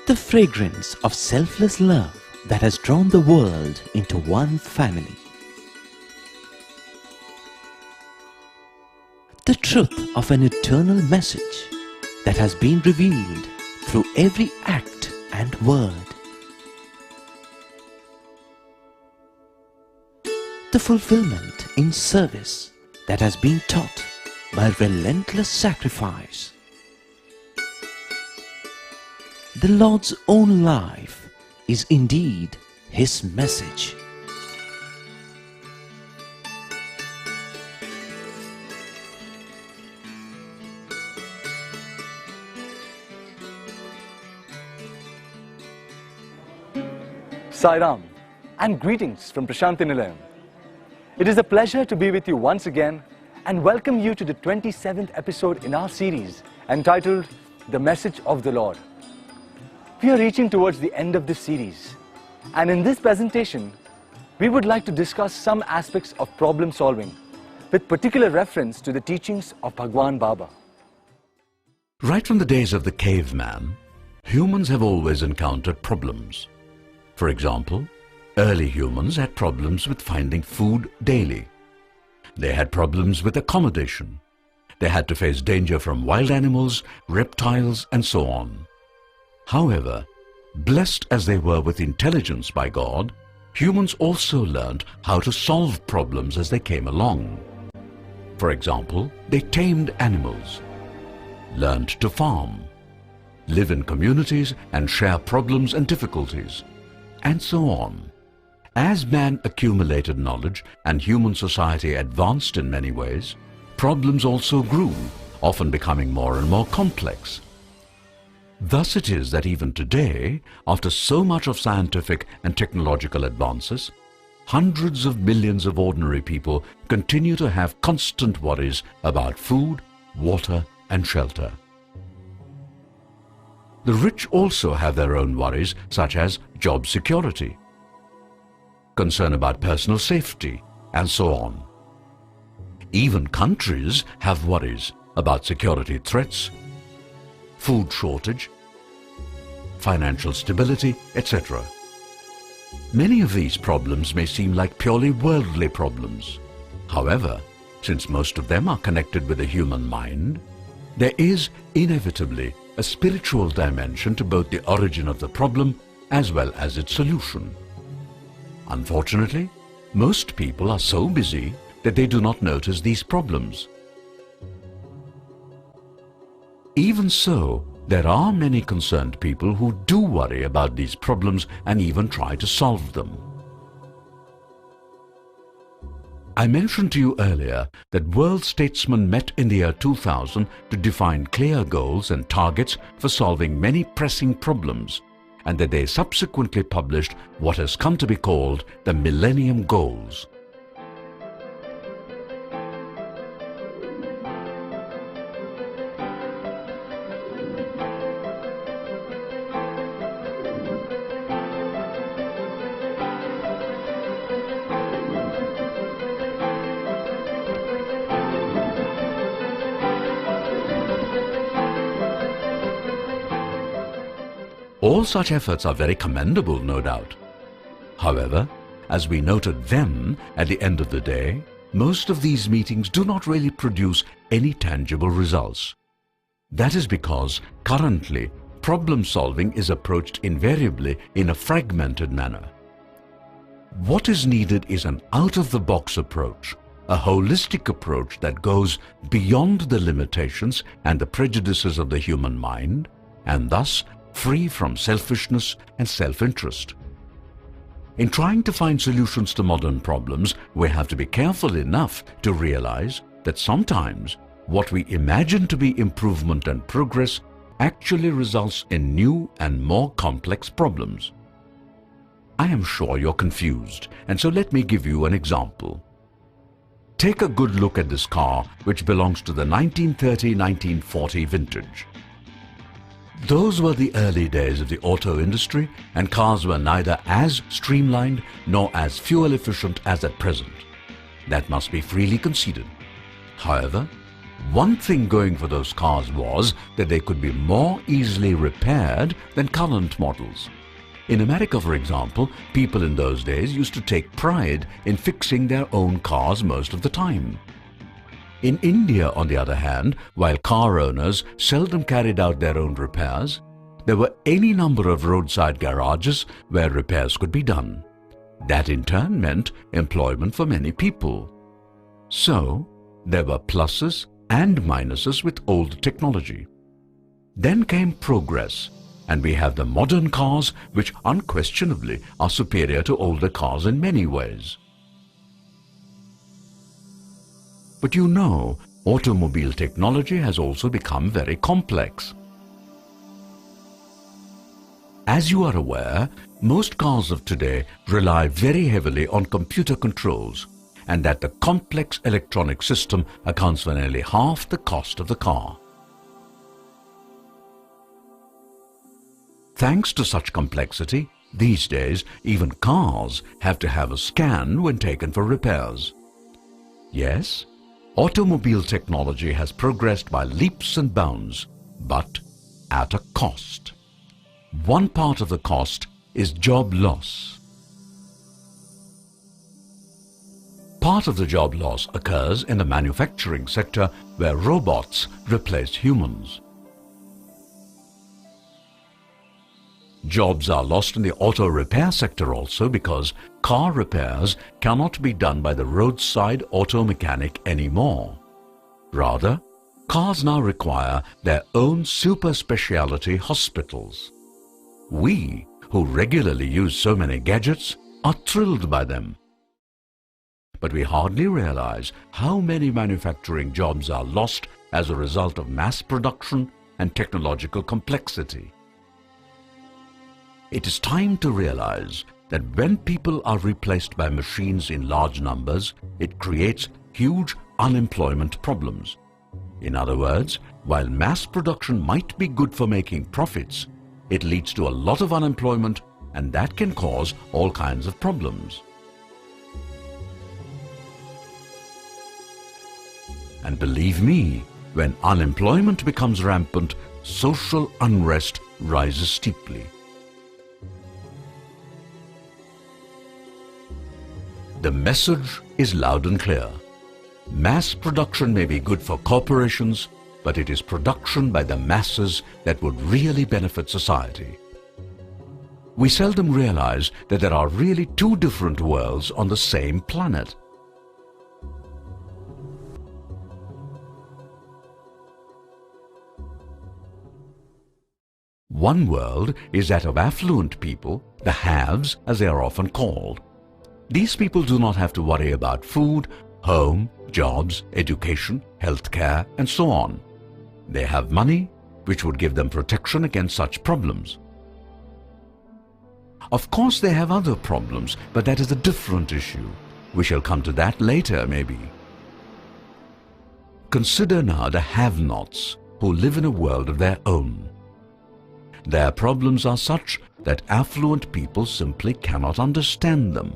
The fragrance of selfless love that has drawn the world into one family. The truth of an eternal message that has been revealed through every act and word. The fulfillment in service that has been taught by relentless sacrifice. The Lord's own life is indeed His message. Sai Ram, and greetings from Prashanthi Nilayam. It is a pleasure to be with you once again and welcome you to the 27th episode in our series entitled The Message of the Lord. We are reaching towards the end of this series, and in this presentation we would like to discuss some aspects of problem solving with particular reference to the teachings of Bhagwan Baba. Right from the days of the caveman, humans have always encountered problems. For example, early humans had problems with finding food daily. They had problems with accommodation. They had to face danger from wild animals, reptiles, and so on. However, blessed as they were with intelligence by God, humans also learned how to solve problems as they came along. For example, they tamed animals, learned to farm, live in communities and share problems and difficulties, and so on. As man accumulated knowledge and human society advanced in many ways, problems also grew, often becoming more and more complex. Thus it is that even today, after so much of scientific and technological advances, hundreds of millions of ordinary people continue to have constant worries about food, water, and shelter. The rich also have their own worries, such as job security, concern about personal safety, and so on. Even countries have worries about security threats, food shortage, financial stability, etc. Many of these problems may seem like purely worldly problems. However, since most of them are connected with the human mind, there is inevitably a spiritual dimension to both the origin of the problem as well as its solution. Unfortunately, most people are so busy that they do not notice these problems. Even so, there are many concerned people who do worry about these problems and even try to solve them. I mentioned to you earlier that world statesmen met in the year 2000 to define clear goals and targets for solving many pressing problems, and that they subsequently published what has come to be called the Millennium Goals. All such efforts are very commendable, no doubt. However, as we noted then, at the end of the day, most of these meetings do not really produce any tangible results. That is because currently problem solving is approached invariably in a fragmented manner. What is needed is an out-of-the-box approach, a holistic approach that goes beyond the limitations and the prejudices of the human mind, and thus free from selfishness and self-interest. In trying to find solutions to modern problems, we have to be careful enough to realize that sometimes what we imagine to be improvement and progress actually results in new and more complex problems. I am sure you're confused, and so let me give you an example. Take a good look at this car, which belongs to the 1930-1940 vintage. Those were the early days of the auto industry, and cars were neither as streamlined nor as fuel efficient as at present. That must be freely conceded. However, One thing going for those cars was that they could be more easily repaired than current models. In America, for example, people in those days used to take pride in fixing their own cars most of the time. In India, on the other hand, while car owners seldom carried out their own repairs, there were any number of roadside garages where repairs could be done. That in turn meant employment for many people. So, there were pluses and minuses with old technology. Then came progress, and we have the modern cars which unquestionably are superior to older cars in many ways. But you know, automobile technology has also become very complex. As you are aware, most cars of today rely very heavily on computer controls, and that the complex electronic system accounts for nearly half the cost of the car. Thanks to such complexity, these days even cars have to have a scan when taken for repairs. Yes, automobile technology has progressed by leaps and bounds, but at a cost. One part of the cost is job loss. Part of the job loss occurs in the manufacturing sector where robots replace humans. Jobs are lost in the auto repair sector also because car repairs cannot be done by the roadside auto mechanic anymore. Rather, cars now require their own super specialty hospitals. We, who regularly use so many gadgets, are thrilled by them. But we hardly realize how many manufacturing jobs are lost as a result of mass production and technological complexity. It is time to realize that when people are replaced by machines in large numbers, it creates huge unemployment problems. In other words, while mass production might be good for making profits, it leads to a lot of unemployment, and that can cause all kinds of problems. And believe me, when unemployment becomes rampant, social unrest rises steeply. The message is loud and clear. Mass production may be good for corporations, but it is production by the masses that would really benefit society. We seldom realize that there are really two different worlds on the same planet. One world is that of affluent people, the haves as they are often called. These people do not have to worry about food, home, jobs, education, healthcare, and so on. They have money, which would give them protection against such problems. Of course, they have other problems, but that is a different issue. We shall come to that later, maybe. Consider now the have-nots who live in a world of their own. Their problems are such that affluent people simply cannot understand them.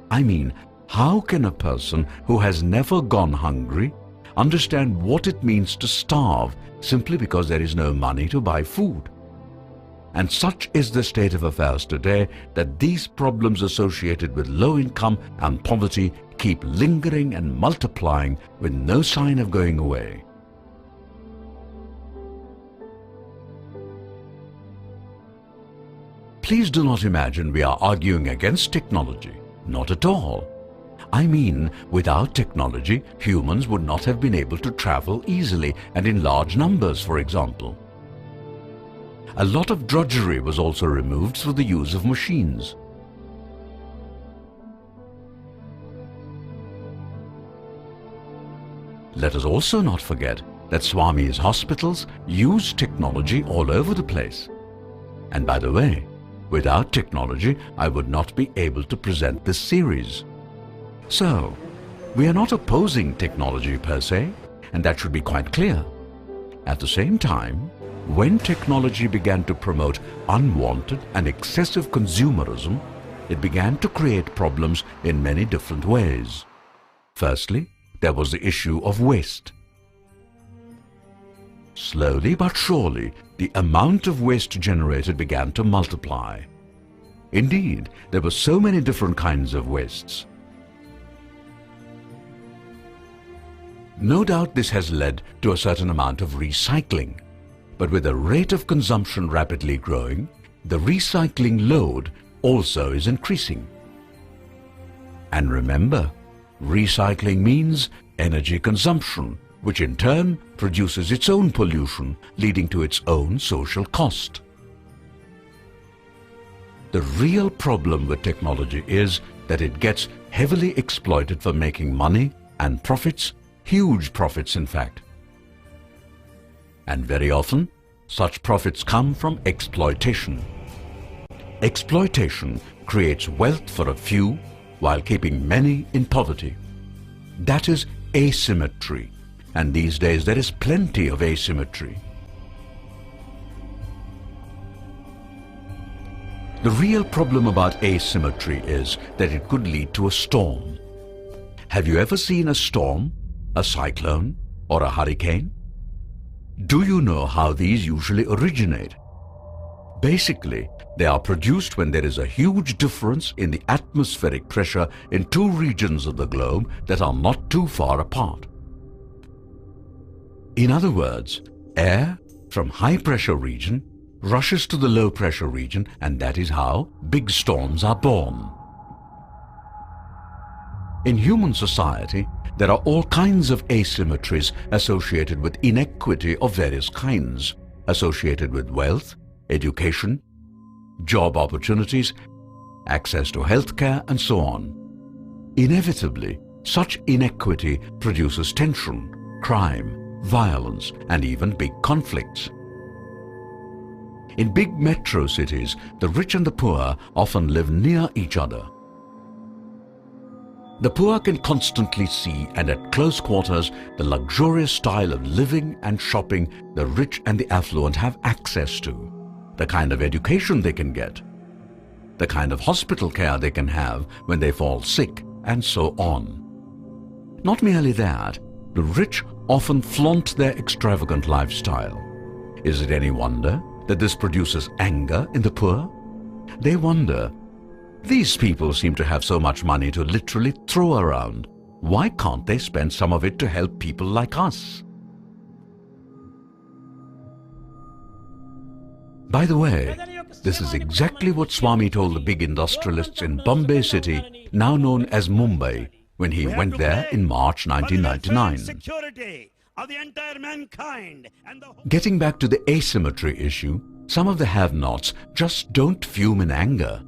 I mean, how can a person who has never gone hungry understand what it means to starve simply because there is no money to buy food? And such is the state of affairs today that these problems associated with low income and poverty keep lingering and multiplying with no sign of going away. Please do not imagine we are arguing against technology. Not at all. I mean, without technology, humans would not have been able to travel easily and in large numbers, for example. A lot of drudgery was also removed through the use of machines. Let us also not forget that Swami's hospitals use technology all over the place. And by the way, without technology, I would not be able to present this series. So, we are not opposing technology per se, and that should be quite clear. At the same time, when technology began to promote unwanted and excessive consumerism, it began to create problems in many different ways. Firstly, there was the issue of waste. Slowly but surely, the amount of waste generated began to multiply. Indeed, there were so many different kinds of wastes. No doubt this has led to a certain amount of recycling, but with the rate of consumption rapidly growing, the recycling load also is increasing. And remember, recycling means energy consumption, which in turn produces its own pollution, leading to its own social cost. The real problem with technology is that it gets heavily exploited for making money and profits, huge profits in fact. And very often, such profits come from exploitation. Exploitation creates wealth for a few while keeping many in poverty. That is asymmetry, and these days there is plenty of asymmetry. The real problem about asymmetry is that it could lead to a storm. Have you ever seen a storm, a cyclone, or a hurricane? Do you know how these usually originate? Basically, they are produced when there is a huge difference in the atmospheric pressure in two regions of the globe that are not too far apart. In other words, air from high pressure region rushes to the low pressure region, and that is how big storms are born. In human society, there are all kinds of asymmetries associated with inequity of various kinds, associated with wealth, education, job opportunities, access to healthcare, and so on. Inevitably, such inequity produces tension, crime, violence, and even big conflicts. In big metro cities, the rich and the poor often live near each other. The poor can constantly see and at close quarters the luxurious style of living and shopping the rich and the affluent have access to, the kind of education they can get, the kind of hospital care they can have when they fall sick, and so on. Not merely that, the rich often flaunt their extravagant lifestyle. Is it any wonder that this produces anger in the poor? They wonder, these people seem to have so much money to literally throw around. Why can't they spend some of it to help people like us? By the way, this is exactly what Swami told the big industrialists in Bombay city, now known as Mumbai, when he went there in March 1999. Getting back to the asymmetry issue, some of the have-nots just don't fume in anger.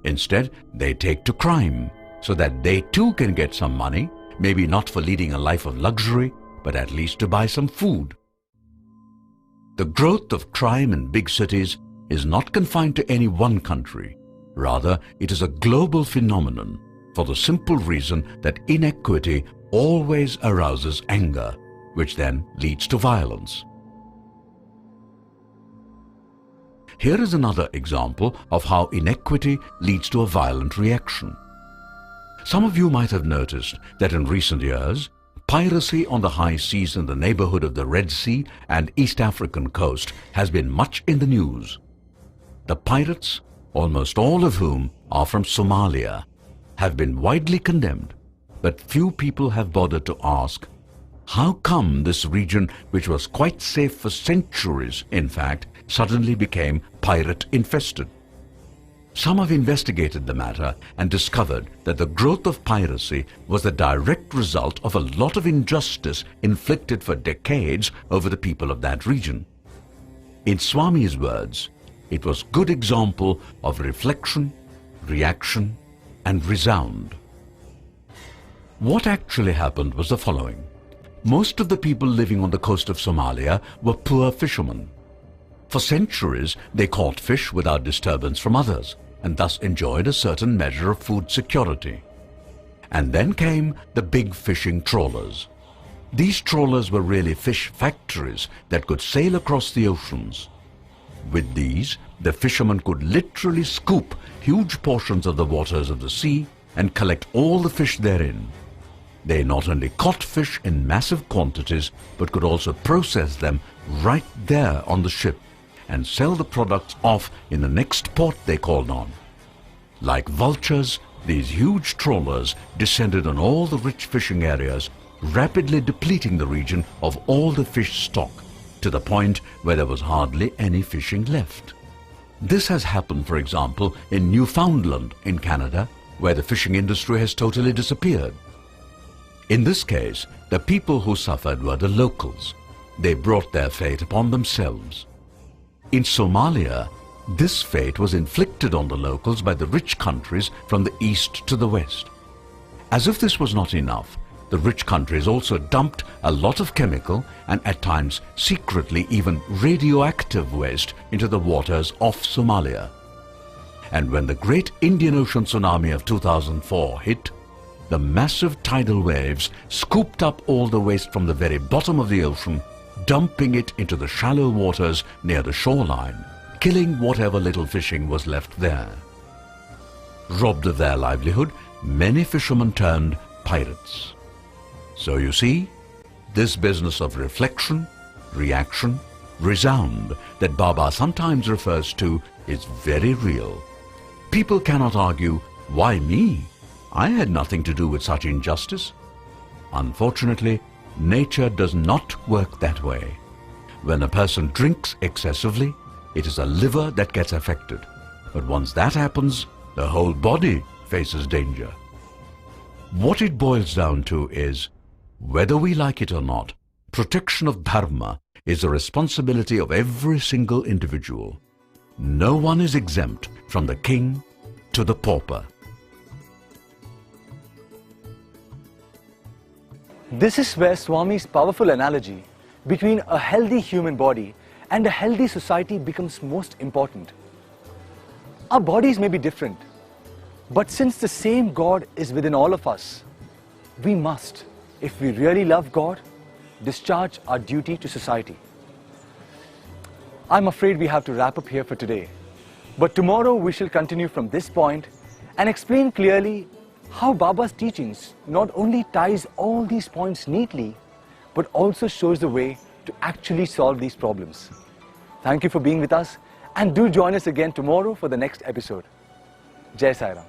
Instead, they take to crime, so that they too can get some money, maybe not for leading a life of luxury, but at least to buy some food. The growth of crime in big cities is not confined to any one country. Rather, it is a global phenomenon, for the simple reason that inequity always arouses anger, which then leads to violence. Here is another example of how inequity leads to a violent reaction. Some of you might have noticed that in recent years, piracy on the high seas in the neighborhood of the Red Sea and East African coast has been much in the news. The pirates, almost all of whom are from Somalia, have been widely condemned, but few people have bothered to ask, how come this region, which was quite safe for centuries, in fact, suddenly became pirate-infested? Some have investigated the matter and discovered that the growth of piracy was the direct result of a lot of injustice inflicted for decades over the people of that region. In Swami's words, it was a good example of reflection, reaction, and resound. What actually happened was the following. Most of the people living on the coast of Somalia were poor fishermen. For centuries, they caught fish without disturbance from others, and thus enjoyed a certain measure of food security. And then came the big fishing trawlers. These trawlers were really fish factories that could sail across the oceans. With these, the fishermen could literally scoop huge portions of the waters of the sea and collect all the fish therein. They not only caught fish in massive quantities, but could also process them right there on the ship and sell the products off in the next port they called on. Like vultures, these huge trawlers descended on all the rich fishing areas, rapidly depleting the region of all the fish stock, to the point where there was hardly any fishing left. This has happened, for example, in Newfoundland in Canada, where the fishing industry has totally disappeared. In this case, the people who suffered were the locals. They brought their fate upon themselves. In Somalia, this fate was inflicted on the locals by the rich countries from the east to the west. As if this was not enough, the rich countries also dumped a lot of chemical and at times secretly even radioactive waste into the waters off Somalia. And when the great Indian Ocean tsunami of 2004 hit, the massive tidal waves scooped up all the waste from the very bottom of the ocean, dumping it into the shallow waters near the shoreline, killing whatever little fishing was left there. Robbed of their livelihood, many fishermen turned pirates. So you see, this business of reflection, reaction, resound that Baba sometimes refers to is very real. People cannot argue, why me? I had nothing to do with such injustice. Unfortunately, nature does not work that way. When a person drinks excessively, it is a liver that gets affected. But once that happens, the whole body faces danger. What it boils down to is, whether we like it or not, protection of dharma is the responsibility of every single individual. No one is exempt, from the king to the pauper. This is where Swami's powerful analogy between a healthy human body and a healthy society becomes most important. Our bodies may be different, but since the same God is within all of us, we must, if we really love God, discharge our duty to society. I'm afraid we have to wrap up here for today, but tomorrow we shall continue from this point and explain clearly how Baba's teachings not only ties all these points neatly, but also shows the way to actually solve these problems. Thank you for being with us, and do join us again tomorrow for the next episode. Jai Sai Ram.